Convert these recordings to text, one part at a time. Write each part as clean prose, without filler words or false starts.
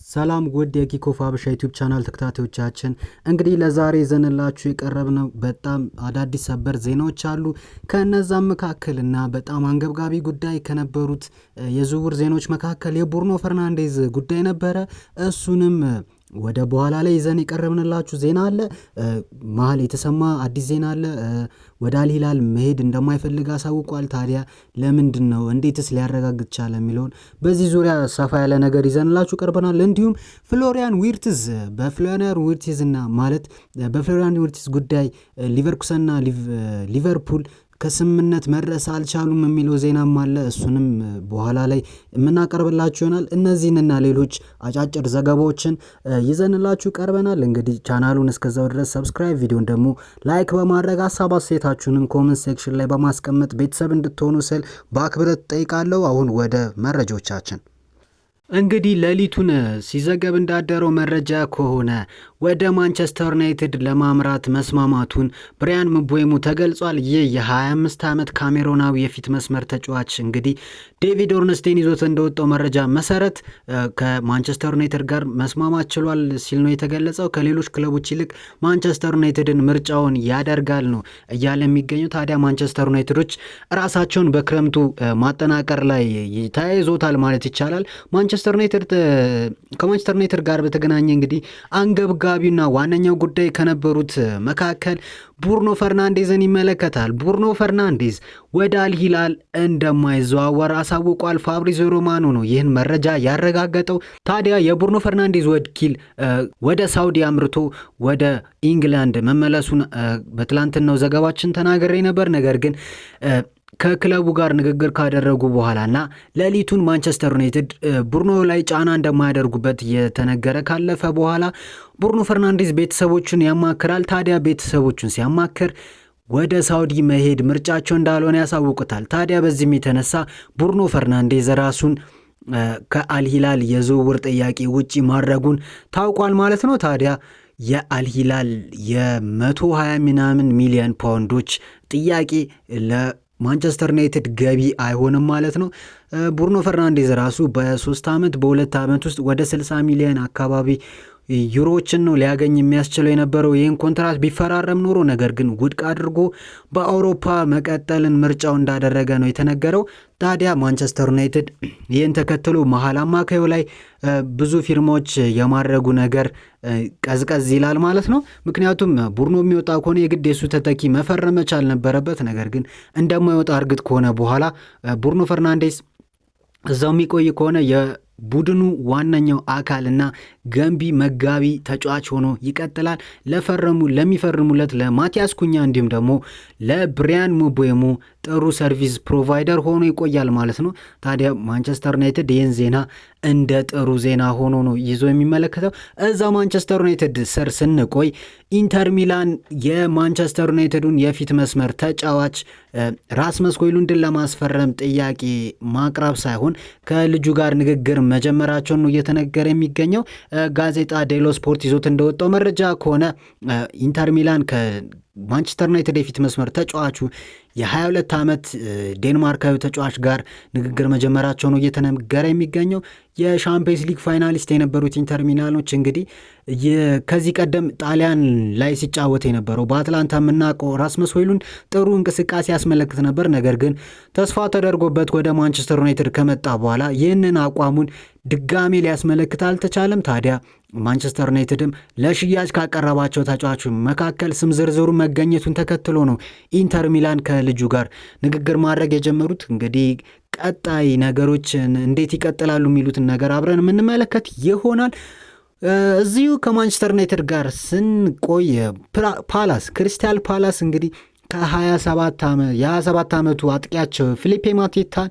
ሰላም ውድ የኪኮፍ ሀበሻ ዩቲዩብ ቻናል ተከታታዮቻችን፣ እንግዲህ ለዛሬ ይዘንላችሁ የቀረብነው በጣም አዳዲስ ሰበር ዜናዎች አሉ። ከነዛም መካከል እና በጣም አንገብጋቢ ጉዳይ ከነበሩት የዝውውር ዜናዎች መካከል የብሩኖ ፈርናንዴዝ ጉዳይ ነበረ። እሱንም ወደ በኋላ ላይ ይዘን የቀረብንላችሁ ዜና አለ። መሀል የተሰማ አዲስ ዜና አለ። ወደ አልሂላል መሄድ እንደማይፈልግ አሳውቋል። ታዲያ ለምንድን ነው እንዴትስ ሊያረጋግጥ ቻለ የሚለውን በዚህ ዙሪያ ሰፋ ያለ ነገር ይዘንላችሁ ቀርበናል። እንዲሁም ፍሎሪያን ዊርትዝ በፍሎሪያን ዊርትዝ ጉዳይ ሊቨርኩሰንና ሊቨርፑል ከስምምነት መድረስ አልቻሉም የሚለው ዜናም አለ። እሱንም በኋላ ላይ የምናቀርብላችሁ ይሆናል። እነዚህንና ሌሎች አጫጭር ዘገባዎችን ይዘንላችሁ ቀርበናል። እንግዲህ ቻናሉን እስከዛው ድረስ ሰብስክራይብ፣ ቪዲዮን ደግሞ ላይክ በማድረግ ሀሳብ አስተያየታችሁንም ኮመንት ሴክሽን ላይ በማስቀመጥ ቤተሰብ እንድትሆኑ ስል በአክብሮት ጠይቃለሁ። አሁን ወደ መረጃዎቻችን። እንግዲህ ሌሊቱን ሲዘገብ እንዳደረው መረጃ ከሆነ ወደ ማንቸስተር ዩናይትድ ለማምራት መስማማቱን ብሪያን ምቦሞ ተገልጿል። ይህ የ25 ዓመት ካሜሮናዊ የፊት መስመር ተጫዋች እንግዲህ ዴቪድ ኦርንስቴን ይዞት እንደወጣው መረጃ መሰረት ከማንቸስተር ዩናይትድ ጋር መስማማት ችሏል ሲል ነው የተገለጸው። ከሌሎች ክለቦች ይልቅ ማንቸስተር ዩናይትድን ምርጫውን ያደርጋል ነው እያለ የሚገኘው። ታዲያ ማንቸስተር ዩናይትዶች ራሳቸውን በክረምቱ ማጠናቀር ላይ ተያይዞታል ማለት ይቻላል። ከማንቸስተር ዩናይትድ ጋር በተገናኘ እንግዲህ አንገብጋቢና ዋነኛው ጉዳይ ከነበሩት መካከል ብሩኖ ፈርናንዴዝን ይመለከታል። ብሩኖ ፈርናንዴዝ ወደ አልሂላል እንደማይዘዋወር አሳውቋል። ፋብሪዚዮ ሮማኖ ነው ይህን መረጃ ያረጋገጠው። ታዲያ የብሩኖ ፈርናንዴዝ ወኪል ወደ ሳውዲ አምርቶ ወደ ኢንግላንድ መመለሱን በትላንትናው ዘገባችን ተናግሬ ነበር። ነገር ግን ከክለቡ ጋር ንግግር ካደረጉ በኋላና ሌሊቱን ማንቸስተር ዩናይትድ ብሩኖ ላይ ጫና እንደማያደርጉበት የተነገረ ካለፈ በኋላ ብሩኖ ፈርናንዴዝ ቤተሰቦቹን ያማክራል። ታዲያ ቤተሰቦቹን ሲያማክር ወደ ሳውዲ መሄድ ምርጫቸው እንዳልሆነ ያሳውቁታል። ታዲያ በዚህም የተነሳ ብሩኖ ፈርናንዴዝ ራሱን ከአልሂላል የዝውውር ጥያቄ ውጪ ማድረጉን ታውቋል ማለት ነው። ታዲያ የአልሂላል የ120 ሚሊዮን ፓውንዶች ጥያቄ ማንቸስተር ዩናይትድ ገቢ አይሆንም ማለት ነው። ብሩኖ ፈርናንዴዝ ራሱ በ3 ዓመት በ2 ዓመት ውስጥ ወደ 60 ሚሊዮን አካባቢ ዩሮዎችን ነው ሊያገኝ የሚያስችለው የነበረው ይህን ኮንትራት ቢፈራረም ኖሮ። ነገር ግን ውድቅ አድርጎ በአውሮፓ መቀጠልን ምርጫው እንዳደረገ ነው የተነገረው። ታዲያ ማንቸስተር ዩናይትድ ይህን ተከትሎ መሀል አማካዩ ላይ ብዙ ፊርማዎች የማድረጉ ነገር ቀዝቀዝ ይላል ማለት ነው። ምክንያቱም ብሩኖ የሚወጣ ከሆነ የግድ የሱ ተተኪ መፈረም መቻል ነበረበት። ነገር ግን እንደማይወጣ እርግጥ ከሆነ በኋላ ብሩኖ ፈርናንዴዝ እዛው የሚቆይ ከሆነ ቡድኑ ዋነኛው አካልና ገንቢ መጋቢ ተጫዋች ሆኖ ይቀጥላል። ለሚፈርሙለት ለማቲያስ ኩኛ እንዲሁም ደግሞ ለብሪያን ምቦሞ ጥሩ ሰርቪስ ፕሮቫይደር ሆኖ ይቆያል ማለት ነው። ታዲያ ማንቸስተር ዩናይትድ ይህን ዜና እንደ ጥሩ ዜና ሆኖ ነው ይዞ የሚመለከተው። እዛ ማንቸስተር ዩናይትድ ስር ስንቆይ ኢንተር ሚላን የማንቸስተር ዩናይትዱን የፊት መስመር ተጫዋች ራስመስ ሆይሉንድን ለማስፈረም ጥያቄ ማቅረብ ሳይሆን ከልጁ ጋር ንግግር መጀመራቸውን ነው እየተነገረ የሚገኘው። ጋዜጣ ዴሎ ስፖርት ይዞት እንደወጣው መረጃ ከሆነ ኢንተር ሚላን ከማንቸስተር ዩናይትድ የፊት መስመር ተጫዋቹ የ22 ዓመት ዴንማርካዊ ተጫዋች ጋር ንግግር መጀመራቸው ነው እየተነገረ የሚገኘው። የሻምፒየንስ ሊግ ፋይናሊስት የነበሩት ኢንተር ሚላኖች እንግዲህ ከዚህ ቀደም ጣሊያን ላይ ሲጫወት የነበረው በአትላንታ የምናውቀው ራስመስ ሆይሉንድ ጥሩ እንቅስቃሴ ያስመለክት ነበር። ነገር ግን ተስፋ ተደርጎበት ወደ ማንቸስተር ዩናይትድ ከመጣ በኋላ ይህንን አቋሙን ድጋሜ ሊያስመለክት አልተቻለም። ታዲያ ማንቸስተር ዩናይትድም ለሽያጭ ካቀረባቸው ተጫዋቾች መካከል ስም ዝርዝሩ መገኘቱን ተከትሎ ነው ኢንተር ሚላን ከልጁ ጋር ንግግር ማድረግ የጀመሩት። እንግዲህ ቀጣይ ነገሮች እንዴት ይቀጥላሉ የሚሉትን ነገር አብረን የምንመለከት ይሆናል። እዚሁ ከማንቸስተር ዩናይትድ ጋር ስንቆይ ክሪስታል ፓላስ እንግዲህ የ27 ዓመቱ አጥቂያቸው ፊሊፔ ማቴታን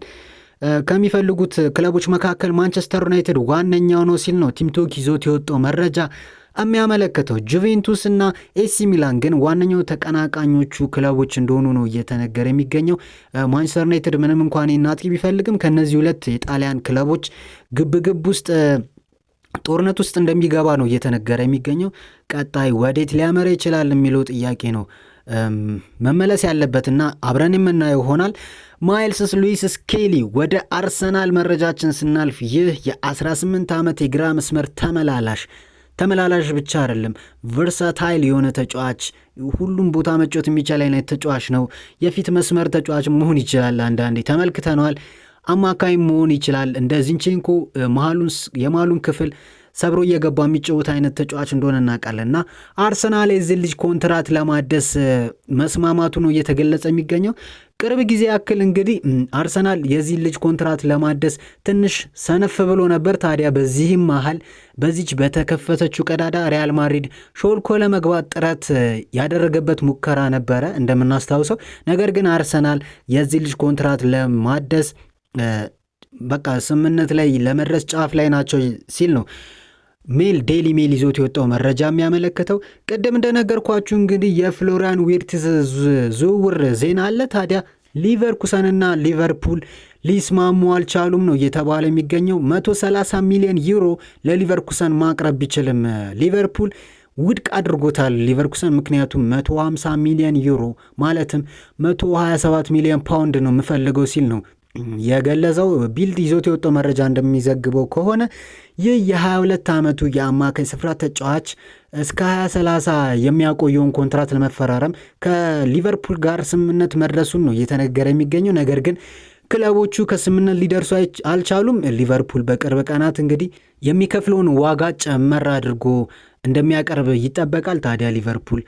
ከሚፈልጉት ክለቦች መካከል ማንቸስተር ዩናይትድ ዋነኛው ነው ሲል ነው ቲምቶክ ይዞት የወጣው መረጃ የሚያመለክተው። ጁቬንቱስ እና ኤሲ ሚላን ግን ዋነኛው ተቀናቃኞቹ ክለቦች እንደሆኑ ነው እየተነገረ የሚገኘው። ማንቸስተር ዩናይትድ ምንም እንኳን አጥቂ ቢፈልግም ከነዚህ ሁለት የጣሊያን ክለቦች ግብግብ ውስጥ ጦርነት ውስጥ እንደሚገባ ነው እየተነገረ የሚገኘው። ቀጣይ ወዴት ሊያመራ ይችላል የሚለው ጥያቄ ነው መመለስ ያለበትና አብረን የምናየው ይሆናል። ማይልስ ሉዊስ ስኬሊ ወደ አርሰናል መረጃችን ስናልፍ ይህ የ18 ዓመት የግራ መስመር ተመላላሽ ብቻ አይደለም፣ ቨርሳታይል የሆነ ተጫዋች፣ ሁሉም ቦታ መጫወት የሚቻል አይነት ተጫዋች ነው። የፊት መስመር ተጫዋች መሆን ይችላል፣ አንዳንዴ ተመልክተነዋል። አማካይ መሆን ይችላል። እንደ ዚንቼንኮ የማሉን ክፍል ሰብሮ እየገባ የሚጫወት አይነት ተጫዋች እንደሆነ እናውቃለን እና አርሰናል የዚህ ልጅ ኮንትራት ለማደስ መስማማቱ ነው እየተገለጸ የሚገኘው። ቅርብ ጊዜ ያክል እንግዲህ አርሰናል የዚህ ልጅ ኮንትራት ለማደስ ትንሽ ሰነፍ ብሎ ነበር። ታዲያ በዚህም መሀል በዚች በተከፈተችው ቀዳዳ ሪያል ማድሪድ ሾልኮ ለመግባት ጥረት ያደረገበት ሙከራ ነበረ እንደምናስታውሰው። ነገር ግን አርሰናል የዚህ ልጅ ኮንትራት ለማደስ በቃ ስምምነት ላይ ለመድረስ ጫፍ ላይ ናቸው ሲል ነው ዴይሊ ሜል ይዞት የወጣው መረጃ የሚያመለክተው። ቅድም እንደነገርኳችሁ እንግዲህ የፍሎሪያን ዊርትዝ ዝውውር ዜና አለ። ታዲያ ሊቨርኩሰንና ሊቨርፑል ሊስማሙ አልቻሉም ነው እየተባለ የሚገኘው። 130 ሚሊዮን ዩሮ ለሊቨርኩሰን ማቅረብ ቢችልም ሊቨርፑል ውድቅ አድርጎታል ሊቨርኩሰን። ምክንያቱም 150 ሚሊዮን ዩሮ ማለትም 127 ሚሊዮን ፓውንድ ነው የምፈልገው ሲል ነው የገለጸው። ቢልድ ይዞት የወጣው መረጃ እንደሚዘግበው ከሆነ ይህ የ22 ዓመቱ የአማካኝ ስፍራ ተጫዋች እስከ 2030 የሚያቆየውን ኮንትራት ለመፈራረም ከሊቨርፑል ጋር ስምምነት መድረሱን ነው እየተነገረ የሚገኘው። ነገር ግን ክለቦቹ ከስምምነት ሊደርሱ አልቻሉም። ሊቨርፑል በቅርብ ቀናት እንግዲህ የሚከፍለውን ዋጋ ጨመር አድርጎ እንደሚያቀርብ ይጠበቃል። ታዲያ ሊቨርፑል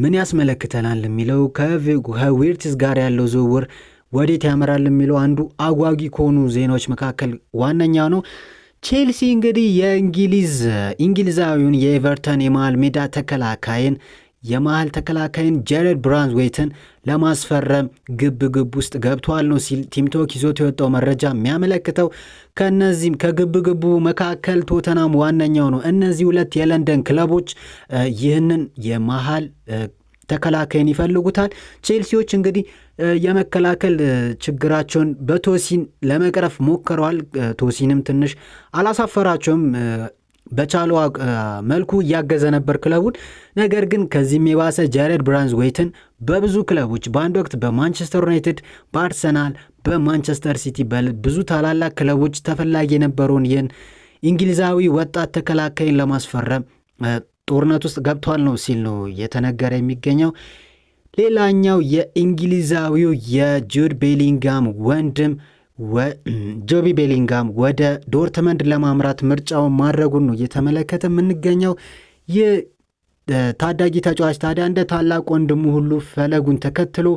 ምን ያስመለክተናል የሚለው ከዊርትዝ ጋር ያለው ዝውውር ወዴት ያመራል የሚለው አንዱ አጓጊ ከሆኑ ዜናዎች መካከል ዋነኛው ነው። ቼልሲ እንግዲህ የእንግሊዛዊውን የኤቨርተን የመሃል ተከላካይን ጀረድ ብራንዝዌይትን ለማስፈረም ግብ ውስጥ ገብቷል ነው ሲል ቲምቶክ ይዞት የወጣው መረጃ የሚያመለክተው። ከነዚህም ከግብ መካከል ቶተናም ዋነኛው ነው። እነዚህ ሁለት የለንደን ክለቦች ይህንን የመሃል ተከላካይን ይፈልጉታል። ቼልሲዎች እንግዲህ የመከላከል ችግራቸውን በቶሲን ለመቅረፍ ሞክረዋል። ቶሲንም ትንሽ አላሳፈራቸውም፣ በቻለው መልኩ እያገዘ ነበር ክለቡን። ነገር ግን ከዚህም የባሰ ጀረድ ብራንዝዌይትን በብዙ ክለቦች በአንድ ወቅት በማንቸስተር ዩናይትድ፣ በአርሰናል፣ በማንቸስተር ሲቲ ብዙ ታላላቅ ክለቦች ተፈላጊ የነበረውን ይህን እንግሊዛዊ ወጣት ተከላካይን ለማስፈረም ጦርነት ውስጥ ገብቷል ነው ሲል ነው የተነገረ የሚገኘው። ሌላኛው የእንግሊዛዊው የጁድ ቤሊንጋም ወንድም ጆቢ ቤሊንጋም ወደ ዶርትመንድ ለማምራት ምርጫውን ማድረጉን ነው እየተመለከተ የምንገኘው። ይህ ታዳጊ ተጫዋች ታዲያ እንደ ታላቅ ወንድሙ ሁሉ ፈለጉን ተከትሎ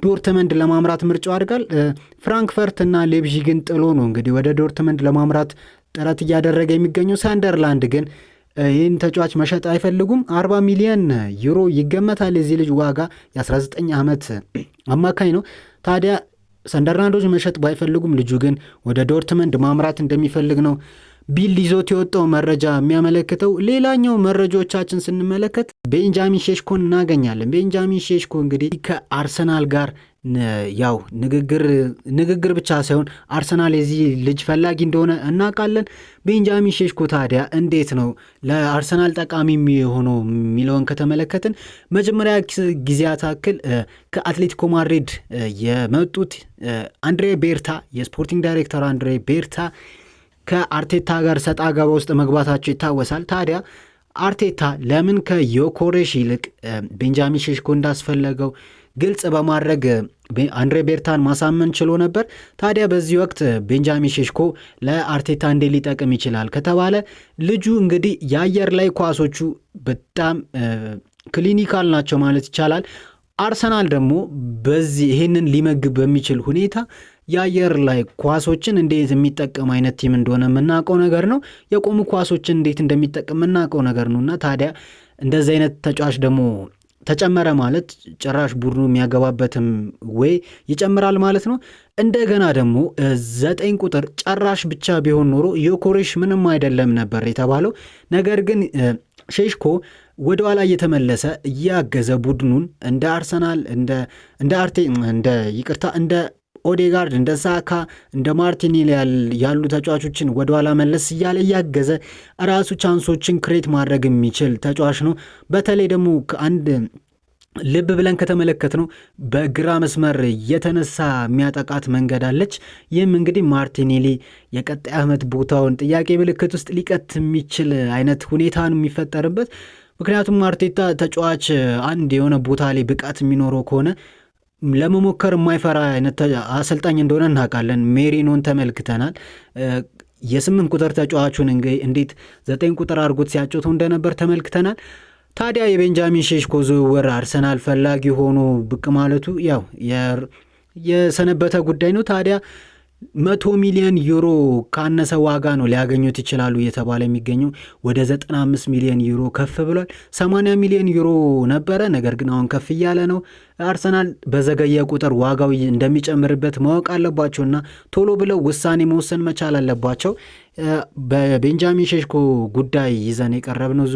ዶርትመንድ ለማምራት ምርጫው አድርጋል። ፍራንክፈርት እና ሌፕዚግን ጥሎ ነው እንግዲህ ወደ ዶርትመንድ ለማምራት ጥረት እያደረገ የሚገኘው። ሳንደርላንድ ግን ይህን ተጫዋች መሸጥ አይፈልጉም። 40 ሚሊዮን ዩሮ ይገመታል የዚህ ልጅ ዋጋ። የ19 ዓመት አማካኝ ነው። ታዲያ ሰንደርላንዶች መሸጥ ባይፈልጉም ልጁ ግን ወደ ዶርትመንድ ማምራት እንደሚፈልግ ነው ቢልድ ይዞት የወጣው መረጃ የሚያመለክተው። ሌላኛው መረጃዎቻችን ስንመለከት ቤንጃሚን ሼሽኮን እናገኛለን። ቤንጃሚን ሼሽኮ እንግዲህ ከአርሰናል ጋር ያው ንግግር ብቻ ሳይሆን አርሰናል የዚህ ልጅ ፈላጊ እንደሆነ እናውቃለን። ቤንጃሚን ሼሽኮ ታዲያ እንዴት ነው ለአርሰናል ጠቃሚ የሚሆነው የሚለውን ከተመለከትን መጀመሪያ ጊዜያት አክል ከአትሌቲኮ ማድሪድ የመጡት አንድሬ ቤርታ፣ የስፖርቲንግ ዳይሬክተር አንድሬ ቤርታ ከአርቴታ ጋር ሰጣ ገባ ውስጥ መግባታቸው ይታወሳል። ታዲያ አርቴታ ለምን ከዮኮሬሽ ይልቅ ቤንጃሚን ሼሽኮ እንዳስፈለገው ግልጽ በማድረግ አንድሬ ቤርታን ማሳመን ችሎ ነበር። ታዲያ በዚህ ወቅት ቤንጃሚን ሼሽኮ ለአርቴታ እንዴት ሊጠቅም ይችላል ከተባለ ልጁ እንግዲህ የአየር ላይ ኳሶቹ በጣም ክሊኒካል ናቸው ማለት ይቻላል። አርሰናል ደግሞ በዚህ ይህንን ሊመግብ በሚችል ሁኔታ የአየር ላይ ኳሶችን እንዴት የሚጠቀም አይነት ቲም እንደሆነ የምናውቀው ነገር ነው። የቆሙ ኳሶችን እንዴት እንደሚጠቀም የምናውቀው ነገር ነው እና ታዲያ እንደዚህ አይነት ተጫዋች ደግሞ ተጨመረ ማለት ጭራሽ ቡድኑ የሚያገባበትም ወይ ይጨምራል ማለት ነው። እንደገና ደግሞ 9 ቁጥር ጨራሽ ብቻ ቢሆን ኖሮ ዮኮሬሽ ምንም አይደለም ነበር የተባለው። ነገር ግን ሼሽኮ ወደኋላ እየተመለሰ እያገዘ ቡድኑን እንደ አርሰናል እንደ ኦዴጋርድ፣ እንደ ሳካ፣ እንደ ማርቲኔሊ ያሉ ተጫዋቾችን ወደኋላ መለስ እያለ እያገዘ ራሱ ቻንሶችን ክሬት ማድረግ የሚችል ተጫዋች ነው። በተለይ ደግሞ አንድ ልብ ብለን ከተመለከትነው በግራ መስመር የተነሳ የሚያጠቃት መንገድ አለች። ይህም እንግዲህ ማርቲኔሊ የቀጣይ ዓመት ቦታውን ጥያቄ ምልክት ውስጥ ሊቀት የሚችል አይነት ሁኔታ ነው የሚፈጠርበት። ምክንያቱም አርቴታ ተጫዋች አንድ የሆነ ቦታ ላይ ብቃት የሚኖረው ከሆነ ለመሞከር የማይፈራ አይነት አሰልጣኝ እንደሆነ እናውቃለን። ሜሪኖን ተመልክተናል። የ8 ቁጥር ተጫዋቹን እንዴት 9 ቁጥር አድርጎት ሲያጮተው እንደነበር ተመልክተናል። ታዲያ የቤንጃሚን ሼሽኮ ዝውውር አርሰናል ፈላጊ ሆኖ ብቅ ማለቱ ያው የሰነበተ ጉዳይ ነው። ታዲያ 100 ሚሊዮን ዩሮ ካነሰ ዋጋ ነው ሊያገኙት ይችላሉ እየተባለ የሚገኘው ወደ 95 ሚሊዮን ዩሮ ከፍ ብሏል። 80 ሚሊዮን ዩሮ ነበረ፣ ነገር ግን አሁን ከፍ እያለ ነው። አርሰናል በዘገየ ቁጥር ዋጋው እንደሚጨምርበት ማወቅ አለባቸውና ቶሎ ብለው ውሳኔ መወሰን መቻል አለባቸው። በቤንጃሚን ሼሽኮ ጉዳይ ይዘን የቀረብነው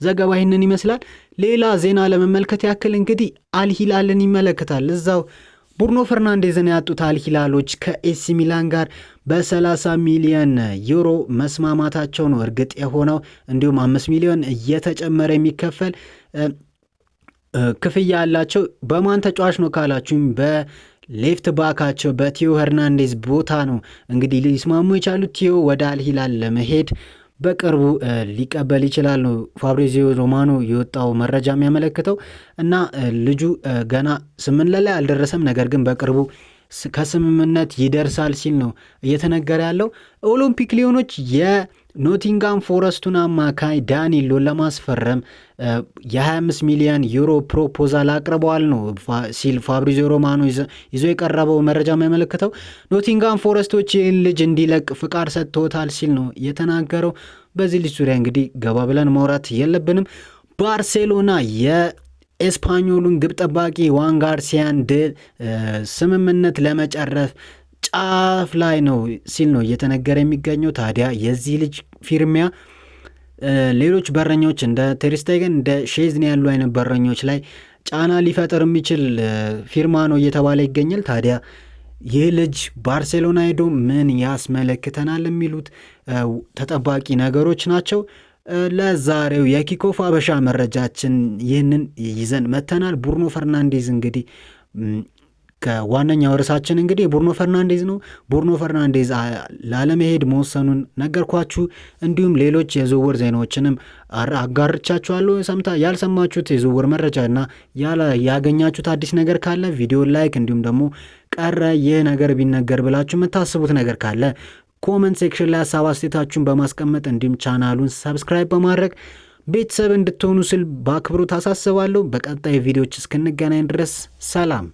ዘገባ ይህንን ይመስላል። ሌላ ዜና ለመመልከት ያክል እንግዲህ አልሂላልን ይመለከታል። እዛው ቡርኖ ፈርናንዴዝን ያጡት አልሂላሎች ከኤሲ ሚላን ጋር በ30 ሚሊዮን ዩሮ መስማማታቸው ነው እርግጥ የሆነው። እንዲሁም 5 ሚሊዮን እየተጨመረ የሚከፈል ክፍያ ያላቸው። በማን ተጫዋች ነው ካላችሁም በሌፍት ባካቸው በቲዮ ሄርናንዴዝ ቦታ ነው እንግዲህ ሊስማሙ የቻሉት። ቲዮ ወደ አልሂላል ለመሄድ በቅርቡ ሊቀበል ይችላል ነው ፋብሪዚዮ ሮማኖ የወጣው መረጃ የሚያመለክተው። እና ልጁ ገና ስምምነት ላይ አልደረሰም፣ ነገር ግን በቅርቡ ከስምምነት ይደርሳል ሲል ነው እየተነገረ ያለው። ኦሎምፒክ ሊዮኖች የኖቲንጋም ፎረስቱን አማካይ ዳኒሎን ለማስፈረም የ25 ሚሊዮን ዩሮ ፕሮፖዛል አቅርበዋል ነው ሲል ፋብሪዚዮ ሮማኖ ይዞ የቀረበው መረጃ የሚያመለክተው። ኖቲንጋም ፎረስቶች ይህን ልጅ እንዲለቅ ፍቃድ ሰጥቶታል ሲል ነው የተናገረው። በዚህ ልጅ ዙሪያ እንግዲህ ገባ ብለን ማውራት የለብንም። ባርሴሎና ኤስፓኞሉን ግብ ጠባቂ ዋን ጋርሲያን ስምምነት ለመጨረስ ጫፍ ላይ ነው ሲል ነው እየተነገረ የሚገኘው። ታዲያ የዚህ ልጅ ፊርሚያ ሌሎች በረኞች እንደ ቴርስቴገን እንደ ሼዝኒ ያሉ አይነት በረኞች ላይ ጫና ሊፈጥር የሚችል ፊርማ ነው እየተባለ ይገኛል። ታዲያ ይህ ልጅ ባርሴሎና ሄዶ ምን ያስመለክተናል የሚሉት ተጠባቂ ነገሮች ናቸው። ለዛሬው የኪኮፍ አበሻ መረጃችን ይህንን ይዘን መተናል። ቡርኖ ፈርናንዴዝ እንግዲህ ከዋነኛው ርዕሳችን እንግዲህ ቡርኖ ፈርናንዴዝ ነው። ቡርኖ ፈርናንዴዝ ላለመሄድ መወሰኑን ነገርኳችሁ። እንዲሁም ሌሎች የዝውውር ዜናዎችንም አጋርቻችኋለሁ። ያልሰማችሁት የዝውውር መረጃ እና ያገኛችሁት አዲስ ነገር ካለ ቪዲዮ ላይክ፣ እንዲሁም ደግሞ ቀረ ይህ ነገር ቢነገር ብላችሁ የምታስቡት ነገር ካለ ኮመንት ሴክሽን ላይ ሀሳብ አስተያየታችሁን በማስቀመጥ እንዲሁም ቻናሉን ሰብስክራይብ በማድረግ ቤተሰብ እንድትሆኑ ስል በአክብሮት አሳስባለሁ። በቀጣይ ቪዲዮዎች እስክንገናኝ ድረስ ሰላም።